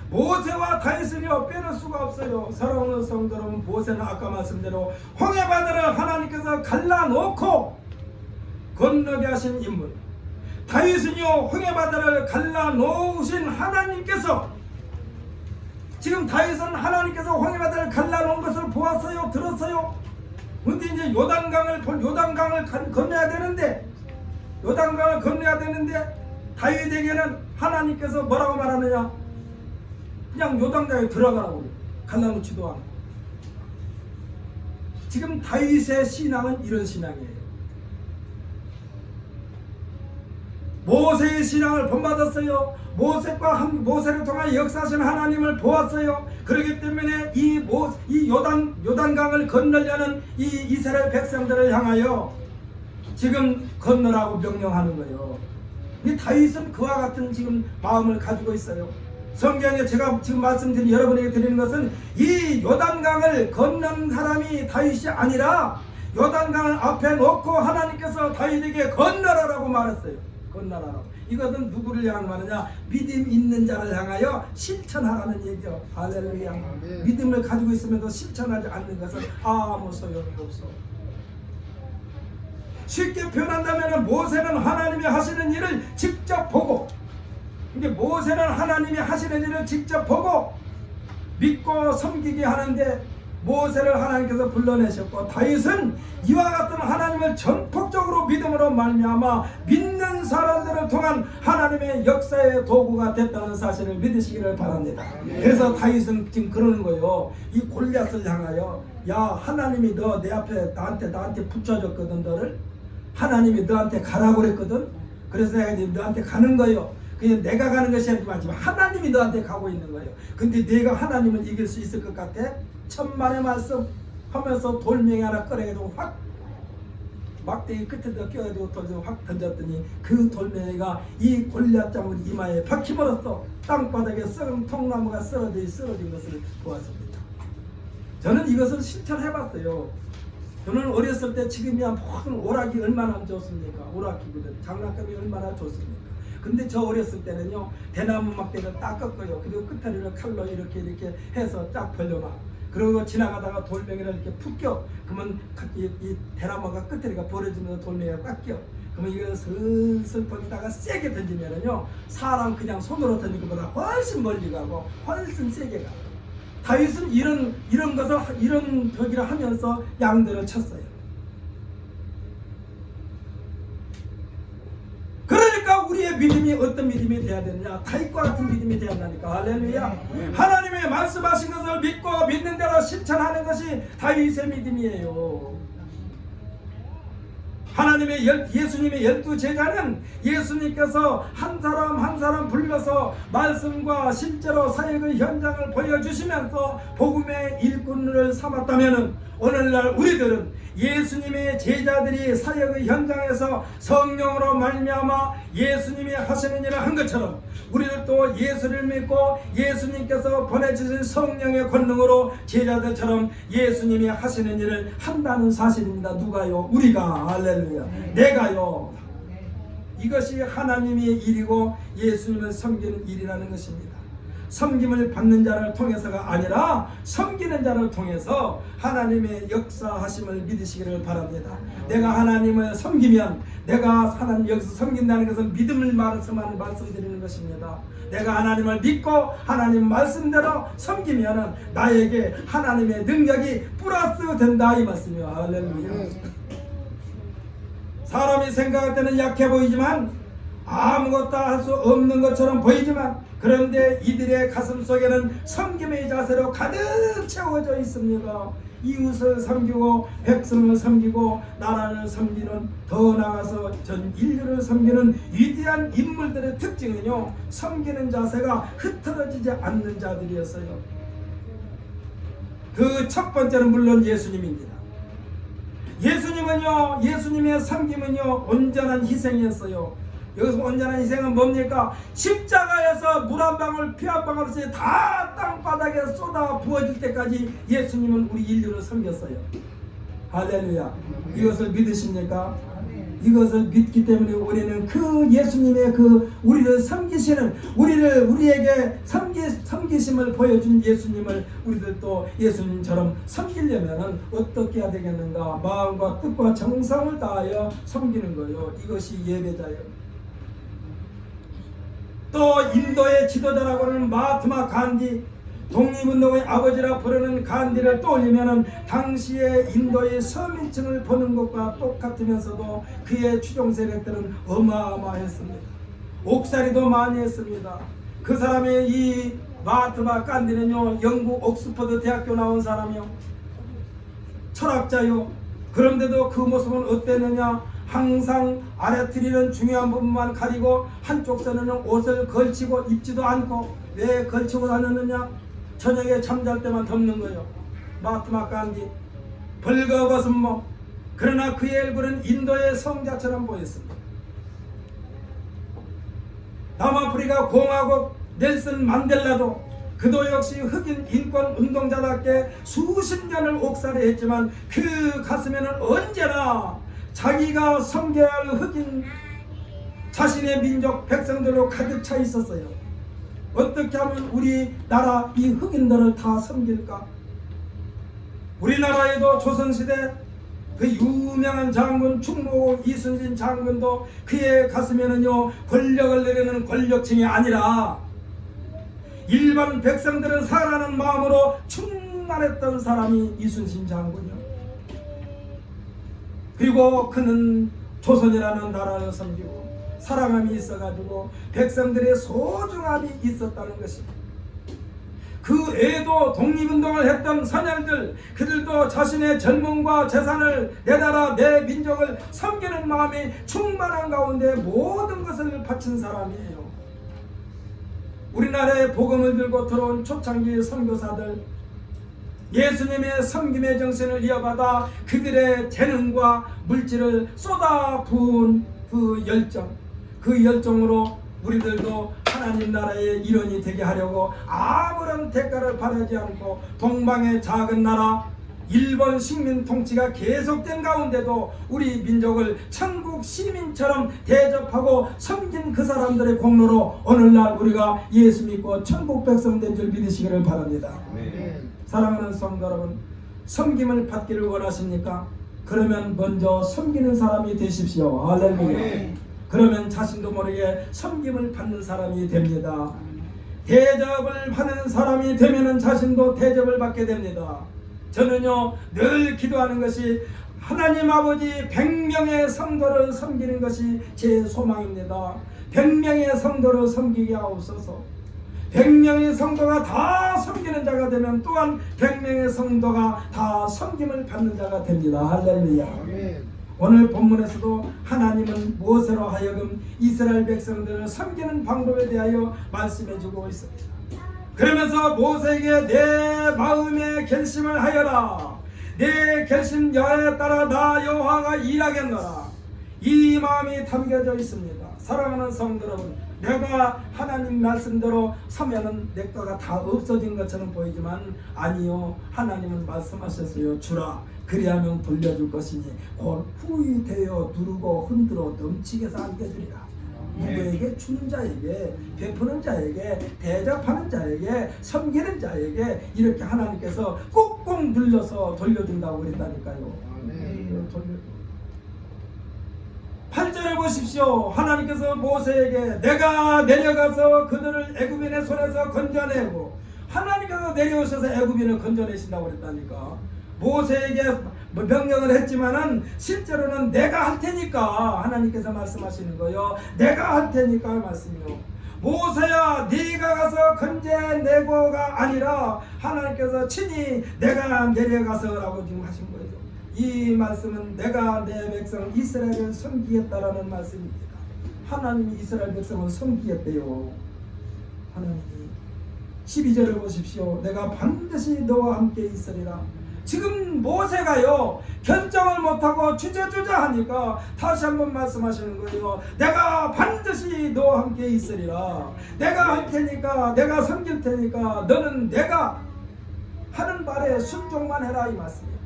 모세와 다윗은요 빼놓을 수가 없어요. 사랑하는 성도 여러분, 모세는 아까 말씀대로 홍해바다를 하나님께서 갈라놓고 건너게 하신 인물, 다윗은요 홍해바다를 갈라놓으신 하나님께서, 지금 다윗은 하나님께서 홍해바다를 갈라놓은 것을 보았어요? 들었어요? 근데 이제 요단강을 건너야 되는데 다윗에게는 하나님께서 뭐라고 말하느냐, 그냥 요단강에 들어가라고 그래요. 갈라놓지도 않고. 지금 다윗의 신앙은 이런 신앙이에요. 모세의 신앙을 본받았어요. 모세를 통해 역사하신 하나님을 보았어요. 그렇기 때문에 이 요단강을 건너려는 이 이스라엘 백성들을 향하여 지금 건너라고 명령하는 거예요. 이 다윗은 그와 같은 지금 마음을 가지고 있어요. 성경에 제가 지금 말씀드린, 여러분에게 드리는 것은, 이 요단강을 건넌 사람이 다윗이 아니라 요단강을 앞에 놓고 하나님께서 다윗에게 건너라라고 말했어요. 건너라라고. 이것은 누구를 향한 말이냐, 믿음 있는 자를 향하여 실천하라는 얘기요. 할렐루야. 믿음을 가지고 있으면서 실천하지 않는 것은 아무 소용이 없어. 쉽게 표현한다면 모세는 하나님이 하시는 일을 직접 보고, 이게 모세는 하나님이 하시는 일을 직접 보고 믿고 섬기게 하는데, 모세를 하나님께서 불러내셨고, 다윗은 이와 같은 하나님을 전폭적으로 믿음으로 말미암아 믿는 사람들을 통한 하나님의 역사의 도구가 됐다는 사실을 믿으시기를 바랍니다. 그래서 다윗은 지금 그러는 거예요. 이 골리앗을 향하여, 야, 하나님이 너 내 앞에 나한테 붙여줬거든. 너를 하나님이 너한테 가라고 그랬거든. 그래서 내가 이제 너한테 가는 거예요. 그냥 내가 가는 것이 아니지만 하나님이 너한테 가고 있는 거예요. 근데 네가 하나님을 이길 수 있을 것 같아? 천만의 말씀 하면서 돌멩이 하나 꺼내가지고 확 막대기 끝에다 껴가지고 돌을 확 던졌더니, 그 돌멩이가 이 골리앗 장군 이마에 박혀버렸어. 땅바닥에 썩은 통나무가 쓰러진 것을 보았습니다. 저는 이것을 실천해봤어요. 저는 어렸을 때, 지금이야 모든 오락이 얼마나 좋습니까? 오락기구들 장난감이 얼마나 좋습니까? 근데 저 어렸을 때는요, 대나무 막대를 딱 꺾어요. 그리고 끝다리를 칼로 이렇게 해서 딱 벌려놔. 그리고 지나가다가 돌멩이를 이렇게 푹 껴. 그러면 이 대나무가 끝다리가 벌어지면서 돌멩이가 꽉 껴. 그러면 이걸 슬슬 벌리다가 세게 던지면은요, 사람 그냥 손으로 던지는 것보다 훨씬 멀리 가고 훨씬 세게 가. 다윗은 이런 저기를 하면서 양들을 쳤어요. 우리의 믿음이 어떤 믿음이 돼야 되느냐, 다윗과 같은 믿음이 돼야 한다니까. 할렐루야. 하나님의 말씀하신 것을 믿고 믿는 대로 실천하는 것이 다윗의 믿음이에요. 예수님의 12제자는 예수님께서 한 사람 불러서 말씀과 실제로 사역의 현장을 보여주시면서 복음의 일꾼을 삼았다면, 오늘날 우리들은 예수님의 제자들이 사역의 현장에서 성령으로 말미암아 예수님이 하시는 일을 한 것처럼, 우리들도 예수를 믿고 예수님께서 보내주신 성령의 권능으로 제자들처럼 예수님이 하시는 일을 한다는 사실입니다. 누가요? 우리가. 할렐루야. 내가요. 이것이 하나님의 일이고 예수님을 섬기는 일이라는 것입니다. 섬김을 받는 자를 통해서가 아니라 섬기는 자를 통해서 하나님의 역사하심을 믿으시기를 바랍니다. 내가 하나님을 섬기면, 내가 하나님 여기서 섬긴다는 것은 믿음을 말씀드리는 것입니다. 내가 하나님을 믿고 하나님 말씀대로 섬기면 나에게 하나님의 능력이 플러스 된다, 이 말씀이요. 할렐루야. 사람이 생각할 때는 약해 보이지만 아무것도 할 수 없는 것처럼 보이지만 그런데 이들의 가슴 속에는 섬김의 자세로 가득 채워져 있습니다. 이웃을 섬기고 백성을 섬기고 나라를 섬기는, 더 나아가서 전 인류를 섬기는 위대한 인물들의 특징은요, 섬기는 자세가 흐트러지지 않는 자들이었어요. 그 첫 번째는 물론 예수님입니다. 예수님의 섬김은요 온전한 희생이었어요. 여기서 온전한 희생은 뭡니까? 십자가에서 물 한 방울 피 한 방울 없이 다 땅바닥에 쏟아 부어질 때까지 예수님은 우리 인류를 섬겼어요. 할렐루야. 이것을 믿으십니까? 이것을 믿기 때문에 우리는 그 예수님의 그 우리를 섬기시는, 우리에게 섬기심을 보여준 예수님을 우리들도 예수님처럼 섬기려면 어떻게 해야 되겠는가? 마음과 뜻과 정성을 다하여 섬기는 거예요. 이것이 예배자예요. 또 인도의 지도자라고 하는 마하트마 간디, 독립운동의 아버지라 부르는 간디를 떠올리면 당시의 인도의 서민층을 보는 것과 똑같으면서도 그의 추종 세력들은 어마어마했습니다. 옥살이도 많이 했습니다. 그 사람의 이 마하트마 간디는요, 영국 옥스퍼드 대학교 나온 사람이요, 철학자요. 그런데도 그 모습은 어땠느냐? 항상 아래트리는 중요한 부분만 가리고 한쪽 손에는 옷을 걸치고 입지도 않고, 왜 걸치고 다녔느냐? 저녁에 잠잘 때만 덮는 거예요. 마하트마 간디 벌거벗은 몸. 그러나 그의 얼굴은 인도의 성자처럼 보였습니다. 남아프리카 공화국 넬슨 만델라도 그도 역시 흑인 인권 운동자답게 수십 년을 옥살이 했지만 그 가슴에는 언제나 자기가 섬겨야 할 흑인 자신의 민족 백성들로 가득 차 있었어요. 어떻게 하면 우리나라 이 흑인들을 다 섬길까? 우리나라에도 조선시대 그 유명한 장군 충무고 이순신 장군도 그의 가슴에는요 권력을 내리는 권력층이 아니라 일반 백성들은 사랑하는 마음으로 충만했던 사람이 이순신 장군이요. 그리고 그는 조선이라는 나라를 섬기고 사랑함이 있어가지고 백성들의 소중함이 있었다는 것입니다. 그 애도 독립운동을 했던 선열들, 그들도 자신의 젊음과 재산을 내 나라 내 민족을 섬기는 마음이 충만한 가운데 모든 것을 바친 사람이에요. 우리나라에 복음을 들고 들어온 초창기 선교사들, 예수님의 섬김의 정신을 이어받아 그들의 재능과 물질을 쏟아 부은 그 열정, 그 열정으로 우리들도 하나님 나라의 일원이 되게 하려고 아무런 대가를 바라지 않고 동방의 작은 나라 일본 식민 통치가 계속된 가운데도 우리 민족을 천국 시민처럼 대접하고 섬긴 그 사람들의 공로로 오늘날 우리가 예수 믿고 천국 백성 된 줄 믿으시기를 바랍니다. 네. 사랑하는 성도 여러분, 섬김을 받기를 원하십니까? 그러면 먼저 섬기는 사람이 되십시오. 할렐루야. 네. 그러면 자신도 모르게 섬김을 받는 사람이 됩니다. 대접을 받는 사람이 되면 자신도 대접을 받게 됩니다. 저는요 늘 기도하는 것이 하나님 아버지 100명의 성도를 섬기는 것이 제 소망입니다. 100명의 성도를 섬기게 하옵소서. 100명의 성도가 다 섬기는 자가 되면 또한 100명의 성도가 다 섬김을 받는 자가 됩니다. 할렐루야. 오늘 본문에서도 하나님은 모세로 하여금 이스라엘 백성들을 섬기는 방법에 대하여 말씀해 주고 있습니다. 그러면서 모세에게 내 마음의 결심을 하여라. 내 결심 여하에 따라 나 여호와가 일하겠노라. 이 마음이 담겨져 있습니다. 사랑하는 성도 여러분, 내가 하나님 말씀대로 서면은 내 거가 다 없어진 것처럼 보이지만 아니요, 하나님은 말씀하셨어요. 주라, 그리하면 돌려줄 것이니 곧 후히 되어 누르고 흔들어 넘치게 안겨주리라. 누구에게? 주는 자에게, 베푸는 자에게, 대접하는 자에게, 섬기는 자에게 이렇게 하나님께서 꾹꾹 눌러서 돌려준다고 그랬다니까요. 8절에 보십시오. 하나님께서 모세에게 내가 내려가서 그들을 애굽인의 손에서 건져내고, 하나님께서 내려오셔서 애굽인을 건져내신다고 그랬다니까. 모세에게 뭐 명령을 했지만은 실제로는 내가 할 테니까 하나님께서 말씀하시는 거예요. 내가 할 테니까 말씀이요. 모세야 네가 가서 건져내고가 아니라 하나님께서 친히 내가 내려가서라고 지금 하신 거예요. 이 말씀은 내가 내 백성 이스라엘을 섬기겠다라는 말씀입니다. 하나님이 이스라엘 백성을 섬기겠대요. 하나님이 12절을 보십시오. 내가 반드시 너와 함께 있으리라. 지금 모세가요 결정을 못하고 주저주저 하니까 다시 한번 말씀하시는 거예요. 내가 반드시 너와 함께 있으리라. 내가 할 테니까, 내가 섬길 테니까 너는 내가 하는 말에 순종만 해라, 이 말씀이에요.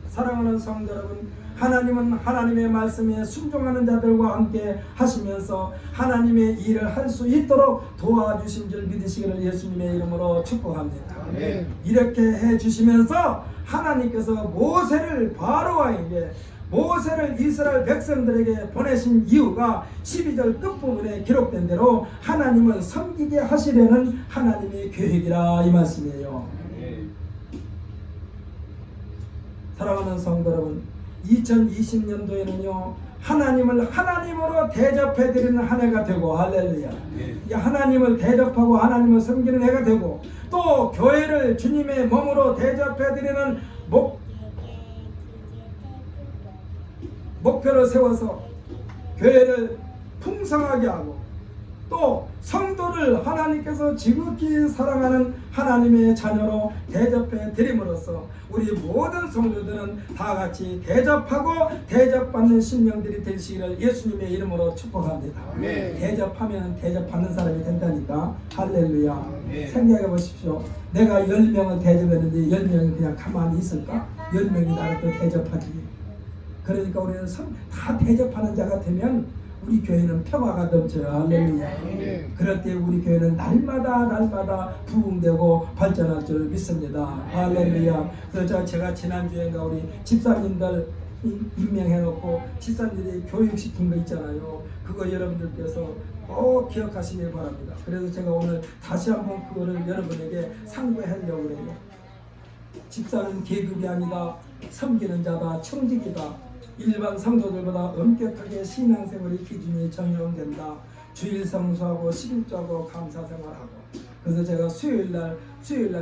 사랑하는 성도 여러분, 하나님은 하나님의 말씀에 순종하는 자들과 함께 하시면서 하나님의 일을 할 수 있도록 도와주신 줄 믿으시기를 예수님의 이름으로 축복합니다. 아멘. 이렇게 해주시면서 하나님께서 모세를 바로왕에게, 모세를 이스라엘 백성들에게 보내신 이유가 12절 끝부분에 기록된 대로 하나님을 섬기게 하시려는 하나님의 계획이라, 이 말씀이에요. 사랑하는 성도 여러분, 2020년도에는요 하나님을 하나님으로 대접해드리는 한 해가 되고, 할렐루야. 하나님을 대접하고 하나님을 섬기는 해가 되고, 또 교회를 주님의 몸으로 대접해드리는 목표를 세워서 교회를 풍성하게 하고, 또 성도를 하나님께서 지극히 사랑하는 하나님의 자녀로 대접해 드림으로써 우리 모든 성도들은 다 같이 대접하고 대접받는 신령들이 되시기를 예수님의 이름으로 축복합니다. 아멘. 대접하면 대접받는 사람이 된다니까. 할렐루야. 아멘. 생각해 보십시오. 내가 10명을 대접했는데 10명이 그냥 가만히 있을까? 10명이 나를 또 대접하지. 그러니까 우리는 다 대접하는 자가 되면 우리 교회는 평화가 넘쳐요. 할렐루야. 그럴 때 우리 교회는 날마다 부흥되고 발전할 줄 믿습니다. 할렐루야. 그래서 제가 지난주에인가 우리 집사님들 임명해놓고 집사님들이 교육시킨 거 있잖아요. 그거 여러분들께서 꼭 기억하시길 바랍니다. 그래서 제가 오늘 다시 한번 그거를 여러분에게 상고하려고 그래요. 집사는 계급이 아니다. 섬기는 자다. 청직이다. 일반 성도들보다 엄격하게 신앙생활의 기준이 적용된다. 주일 성수하고 11조하고 감사생활하고. 그래서 제가 수요일날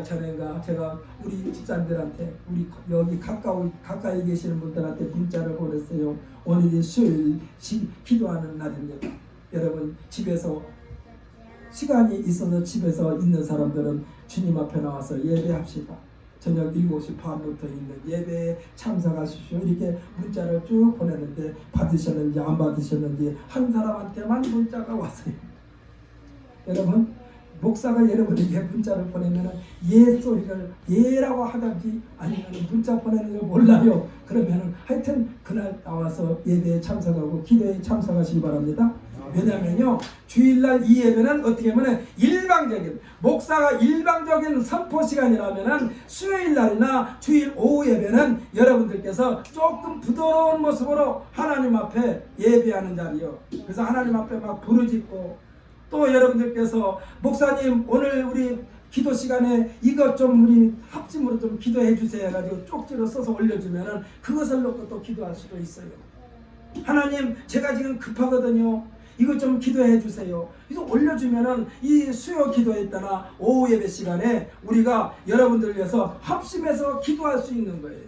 전에가 제가 우리 집사님들한테, 우리 여기 가까이 계시는 분들한테 문자를 보냈어요. 오늘이 수요일 기도하는 날입니다. 여러분 집에서 시간이 있어서 집에서 있는 사람들은 주님 앞에 나와서 예배합시다. 저녁 7시 반부터 있는 예배에 참석하십시오. 이렇게 문자를 쭉 보냈는데 받으셨는지 안 받으셨는지 한 사람한테만 문자가 왔어요. 여러분, 목사가 여러분에게 문자를 보내면 예 소리를 예라고 하든지 아니면 문자 보내는 걸 몰라요. 그러면 하여튼 그날 나와서 예배에 참석하고 기도에 참석하시기 바랍니다. 왜냐면요 주일날 이 예배는 어떻게 보면 일방적인, 목사가 일방적인 선포 시간이라면은 수요일날이나 주일 오후 예배는 여러분들께서 조금 부드러운 모습으로 하나님 앞에 예배하는 자리요. 그래서 하나님 앞에 막 부르짖고, 또 여러분들께서 목사님 오늘 우리 기도 시간에 이것 좀 우리 합심으로 좀 기도해 주세요 해가지고 쪽지로 써서 올려주면은 그것을 놓고 또 기도할 수도 있어요. 하나님 제가 지금 급하거든요. 이것 좀 기도해 주세요. 이거 올려주면은 이 수요 기도에 따라 오후 예배 시간에 우리가 여러분들을 위해서 합심해서 기도할 수 있는 거예요.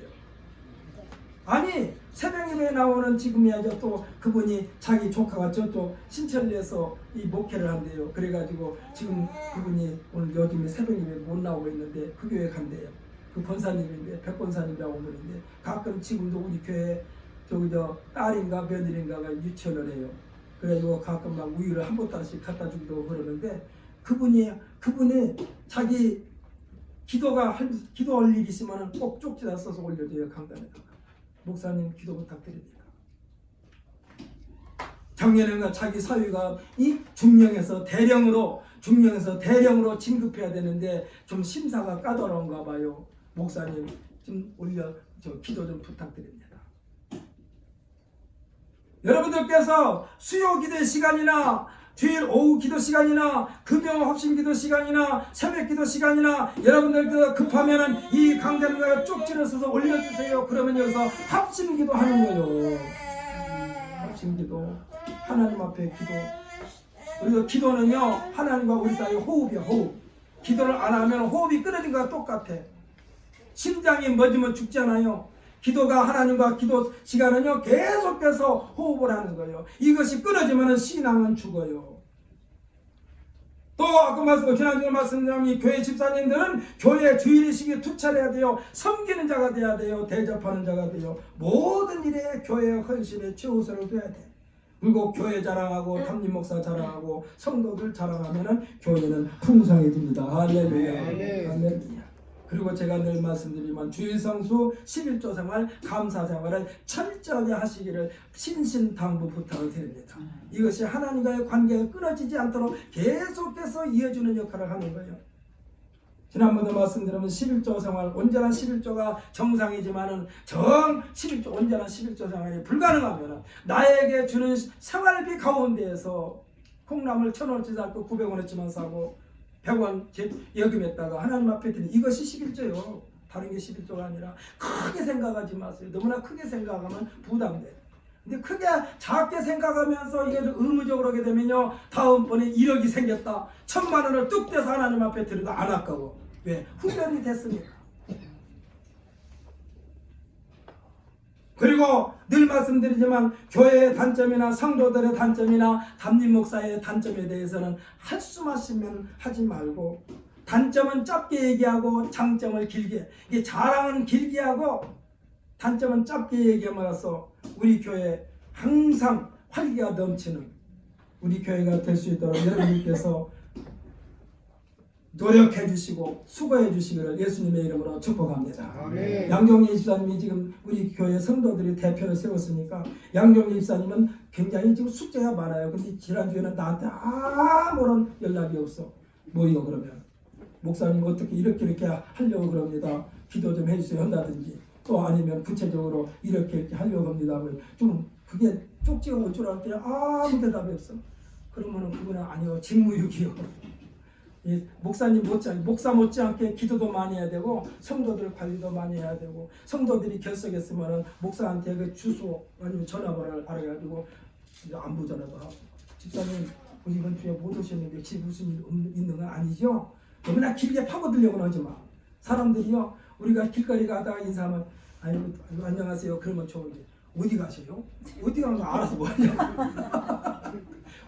아니 새벽 예배에 나오는 지금이야죠. 또 그분이 자기 조카가 저쪽 신천리에서 이 목회를 한대요. 그래가지고 지금 그분이 오늘 요즘에 새벽 예배 못 나오고 있는데 그 교회 간대요. 그 권사님인데 백권사님이라고 그러는데 가끔 지금도 우리 교회 저기 딸인가 며느리인가가 유치원을 해요. 그래가지고 가끔 막 우유를 한 보따리씩 갖다 주기도 하고 그러는데 그분이 자기 기도 올 일 있으면 꼭 쪽지다 써서 올려줘요. 강단에다가. 목사님 기도 부탁드립니다. 작년에는 자기 사위가 이 중령에서 대령으로 진급해야 되는데 좀 심사가 까다로운가 봐요. 목사님 좀 기도 좀 부탁드립니다. 여러분들께서 수요 기도의 시간이나 주일 오후 기도 시간이나 금요 합심 기도 시간이나 새벽 기도 시간이나 여러분들 급하면은 이 강단을 쭉 찔러서 올려주세요. 그러면 여기서 합심 기도 하는 거예요. 합심 기도, 하나님 앞에 기도. 그리고 기도는요, 하나님과 우리 사이의 호흡이야, 호흡. 기도를 안 하면 호흡이 끊어진 거와 똑같아. 심장이 멎으면 죽잖아요. 기도가 하나님과 기도 시간은요, 계속해서 호흡을 하는 거예요. 이것이 끊어지면 신앙은 죽어요. 또 아까 지난주에 말씀드린 교회 집사님들은 교회 주일의식이 투철해야 돼요. 섬기는 자가 돼야 돼요. 대접하는 자가 돼요. 모든 일에 교회의 헌신에 최우선을 둬야 돼. 그리고 교회 자랑하고 담임 목사 자랑하고 성도들 자랑하면은 교회는 풍성해집니다. 할렐루야. 할렐루야. 그리고 제가 늘 말씀드리지만 주일 성수 11조 생활 감사 생활을 철저하게 하시기를 신신당부 부탁을 드립니다. 이것이 하나님과의 관계가 끊어지지 않도록 계속해서 이어주는 역할을 하는 거예요. 지난번에 말씀드리면 11조 생활, 온전한 11조가 정상이지만은 11조, 온전한 11조 생활이 불가능하면 나에게 주는 생활비 가운데에서 콩나물 1,000원어치 사고 900원어치만 사고 100원 여금했다가 하나님 앞에 드린 이것이 11조요. 다른 게 11조가 아니라 크게 생각하지 마세요. 너무나 크게 생각하면 부담돼. 근데 크게 작게 생각하면서 이게 좀 의무적으로 하게 되면요, 다음번에 1억이 생겼다, 1,000만 원을 뚝 떼서 하나님 앞에 드려도 안 아까워. 왜? 훈련이 됐으니까. 그리고 늘 말씀드리지만 교회의 단점이나 성도들의 단점이나 담임 목사의 단점에 대해서는 한숨하시면 하지 말고, 단점은 짧게 얘기하고 장점을 길게, 이게 자랑은 길게 하고 단점은 짧게 얘기함으로써 우리 교회 항상 활기가 넘치는 우리 교회가 될 수 있도록 여러분께서 노력해 주시고 수고해 주시기를 예수님의 이름으로 축복합니다. 아멘. 양정희 집사님이 지금 우리 교회 성도들이 대표를 세웠으니까 양정희 집사님은 굉장히 지금 숙제가 많아요. 근데 지난주에는 나한테 아무런 연락이 없어. 뭐요 그러면? 목사님 어떻게 이렇게 하려고 그럽니다. 기도 좀 해주세요 한다든지, 또 아니면 구체적으로 이렇게 하려고 합니다. 좀 그게 쪽지가 올 줄 알았더니 아무 대답이 없어. 그러면은 그거는 아니요, 직무유기요. 목사님 못지않게, 목사 못지않게 기도도 많이 해야 되고 성도들 관리도 많이 해야 되고, 성도들이 결석했으면은 목사한테 그 주소 아니면 전화번호를 알아가지고 안부 전화도 하고, 집사님 이번 주에 못 오셨는데 집 무슨 일 있는 건 아니죠? 너무나 길게 파고들려고는 하지 마. 사람들이요, 우리가 길거리 가다가 인사하면 아이고 안녕하세요 그러면 좋은데 어디 가세요? 어디 가는 거 알아서 뭐 하냐고.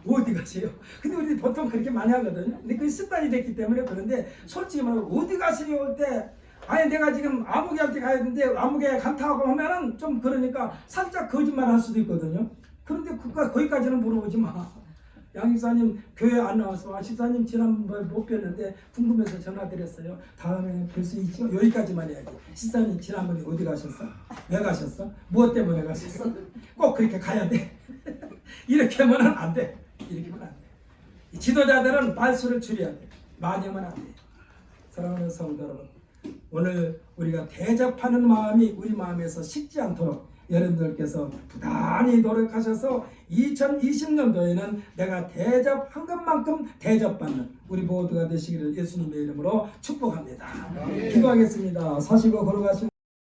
어디 가세요? 근데 우리 보통 그렇게 많이 하거든요. 근데 그게 습관이 됐기 때문에 그런데, 솔직히 말하면 어디 가시려 올 때 아니 내가 지금 아무개한테 가야 되는데 아무개 간다고 하면은 좀 그러니까 살짝 거짓말 할 수도 있거든요. 그런데 거기까지는 물어보지 마. 양 집사님 교회 안 나와서 집사님 지난번에 못 뵀는데 궁금해서 전화드렸어요. 다음에 뵐 수 있죠? 여기까지만 해야지. 집사님 지난번에 어디 가셨어? 왜 가셨어? 무엇 때문에 가셨어? 꼭 그렇게 가야 돼. 이렇게 하면 안 돼. 이렇게 하면 안 돼. 지도자들은 말수를 줄여야 돼. 많이 하면 안 돼. 사랑하는 성도 여러분, 오늘 우리가 대접하는 마음이 우리 마음에서 식지 않도록 여러분들께서 부단히 노력하셔서 2020년도에는 내가 대접한 것만큼 대접받는 우리 모두가 되시기를 예수님의 이름으로 축복합니다. 기도하겠습니다. 사시고 걸어가시고